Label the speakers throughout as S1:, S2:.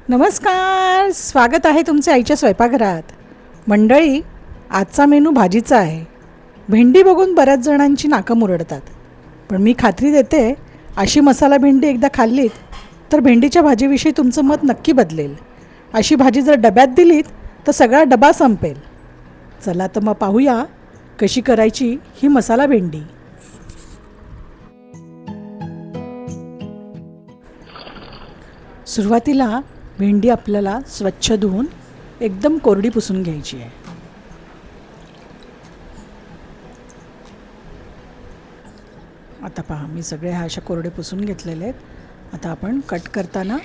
S1: नमस्कार, स्वागत आहे तुमचे आईच्या स्वयंपाकघरात. मंडळी, आजचा मेनू भाजीचा आहे. भेंडी बघून बऱ्याच जणांची नाकं मुरडतात, पण मी खात्री देते अशी मसाला भेंडी एकदा खाल्लीत तर भेंडीच्या भाजीविषयी तुमचं मत नक्की बदलेल. अशी भाजी जर डब्यात दिलीत तर सगळा डबा संपेल. चला तर मग पाहूया कशी करायची ही मसाला भेंडी. सुरुवातीला भेंडी आपल्याला स्वच्छ धुवून एकदम कोरडी पुसून घ्यायची आहे. आता पहा, मी सगळे अशा कोरडे पुसून घेतलेले आहेत. आता आपण कट करताना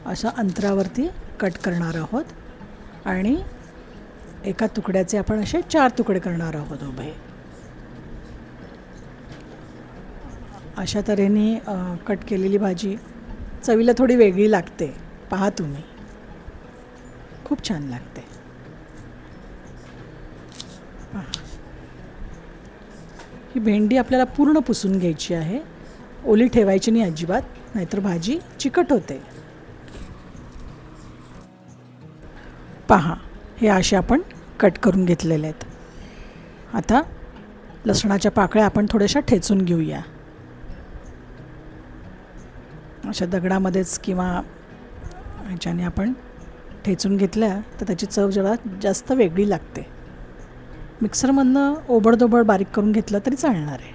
S1: अशा अंतरावरती कट करणार आहोत आणि एका तुकड्याचे आपण असे 4 तुकडे करणार आहोत उभे. अशा तऱ्हेने कट केलेली भाजी चवीला थोडी वेगळी लागते. पहा तुम्ही, खूप छान लागते. ही भेंडी आपल्याला पूर्ण पुसून घ्यायची आहे, ओली ठेवायची नाही अजिबात, नाहीतर भाजी चिकट होते. पहा, हे असे आपण कट करून घेतलेले आहेत. आता लसणाच्या पाकळ्या आपण थोड्याशा ठेचून घेऊया. अशा दगडामध्येच किंवा ह्याच्याने आपण ठेचून घेतल्या तर त्याची चव जरा जास्त वेगळी लागते. मिक्सरमधनं ओबडधोबड बारीक करून घेतलं तरी चालणार आहे.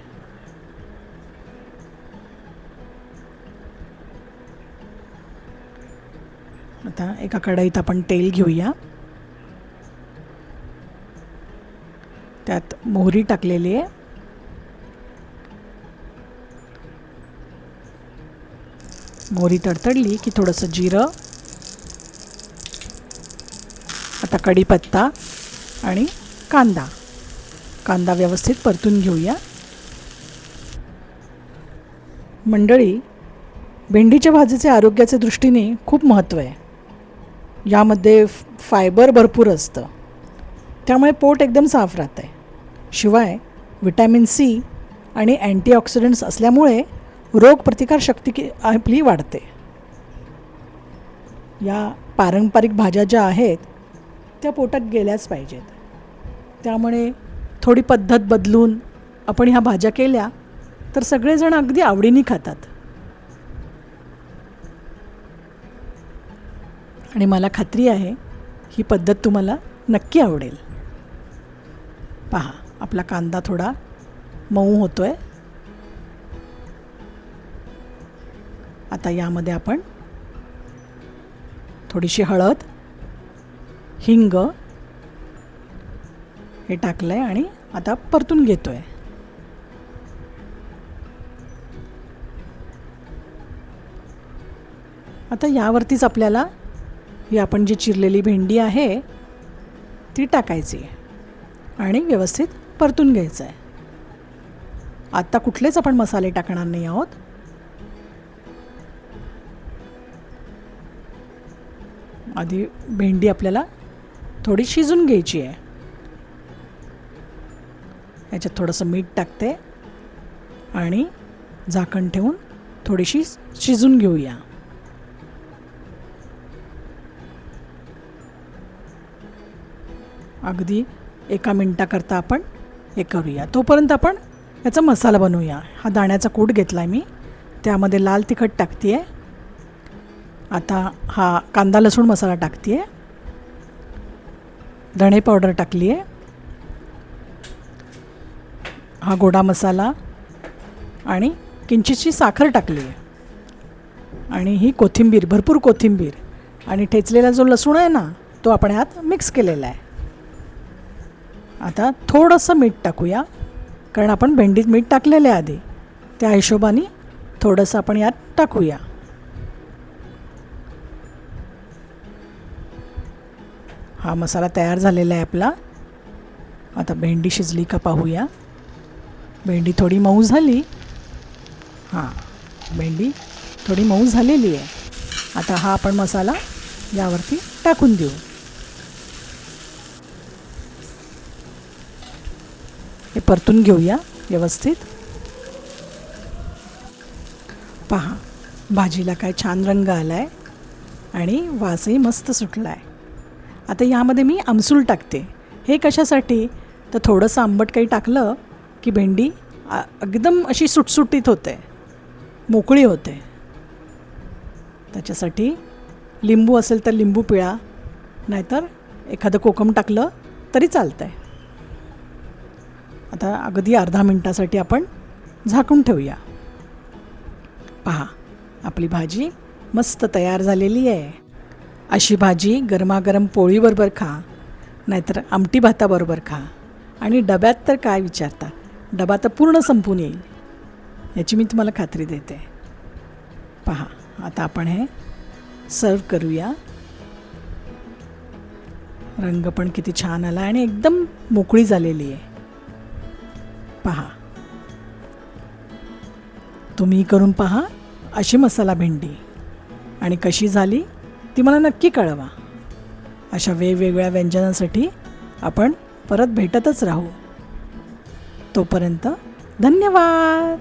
S1: आता एका कढईत आपण तेल घेऊया. त्यात मोहरी टाकलेली आहे. मोहरी तडतडली की थोडंसं जिरं, आता कढीपत्ता आणि कांदा व्यवस्थित परतून घेऊया. मंडळी, भेंडीच्या भाजीचे आरोग्याच्या दृष्टीने खूप महत्त्व आहे. यामध्ये फायबर भरपूर असतं, त्यामुळे पोट एकदम साफ राहतं आहे. शिवाय व्हिटॅमिन सी आणि अँटीऑक्सिडंट्स असल्यामुळे रोगप्रतिकारशक्ती आपली वाढते. या पारंपरिक भाज्या ज्या आहेत त्या पोटात गेल्याच पाहिजेत. त्यामुळे थोडी पद्धत बदलून आपण ह्या भाज्या केल्या तर सगळेजण अगदी आवडीने खातात. आणि मला खात्री आहे ही पद्धत तुम्हाला नक्की आवडेल. पहा, आपला कांदा थोडा मऊ होतोय. आता यामध्ये आपण थोडीशी हळद, हिंग हे टाकलं आहे आणि आता परतून घेतो आहे. आता यावरतीच आपल्याला ही आपण जी चिरलेली भेंडी आहे ती टाकायची आहे आणि व्यवस्थित परतून घ्यायचं आहे. आता कुठलेच आपण मसाले टाकणार नाही आहोत. आधी भेंडी आपल्याला थोडी शिजून घ्यायची आहे. याच्यात थोडंसं मीठ टाकते आणि झाकण ठेवून थोडीशी शिजून घेऊया. अगदी 1 मिनिटाकरता आपण हे करूया. तोपर्यंत आपण याचा मसाला बनवूया. हा दाण्याचा कूट घेतला आहे मी, त्यामध्ये लाल तिखट टाकते आहे. आता हा कांदा लसूण मसाला टाकते आहे. धणे पावडर टाकली आहे. हा गोडा मसाला आणि किंचितशी साखर टाकली आहे. आणि ही कोथिंबीर, भरपूर कोथिंबीर आणि ठेचलेला जो लसूण आहे ना तो आपण यात मिक्स केलेला आहे. आता थोडंसं मीठ टाकूया, कारण आपण भेंडीत मीठ टाकलेलं आहे आधी, त्या हिशोबाने थोडंसं आपण यात टाकूया. हा मसाला तयार झालेला आहे आपला. आता भेंडी शिजली का पाहूया. भेंडी थोडी मऊ झाली. हां, भेंडी थोडी मऊ झालेली आहे. आता हा आपण मसाला यावरती टाकून देऊ. हे परतून घेऊया व्यवस्थित. पहा, भाजीला काय छान रंग आला आहे. आणि वासही मस्त सुटला आहे. आता यामध्ये मी आमसूल टाकते. हे कशासाठी? तर थोडंसं आंबट काही टाकलं की भेंडी एकदम अशी सुटसुटीत होते, मोकळी होते. त्याच्यासाठी लिंबू असेल तर लिंबू पिळा, नाहीतर एखादं कोकम टाकलं तरी चालतं आहे. आता अगदी अर्धा मिनटासाठी आपण झाकून ठेवूया. पहा, आपली भाजी मस्त तयार झालेली आहे. अशी भाजी गरमागरम पोळीबरोबर खा, नाहीतर आमटी भाताबरोबर खा, आणि डब्यात तर काय विचारता, डबा तर पूर्ण संपून येईल, याची मी तुम्हाला खात्री देते. पहा, आता आपण हे सर्व करूया. रंग पण किती छान आला आणि एकदम मोकळी झालेली आहे. पहा, तुम्ही करून पहा अशी मसाला भेंडी, आणि कशी झाली ती मला नक्की कळवा. अशा वेगवेगळ्या व्यंजनासाठी आपण परत भेटतच राहू. तोपर्यंत धन्यवाद.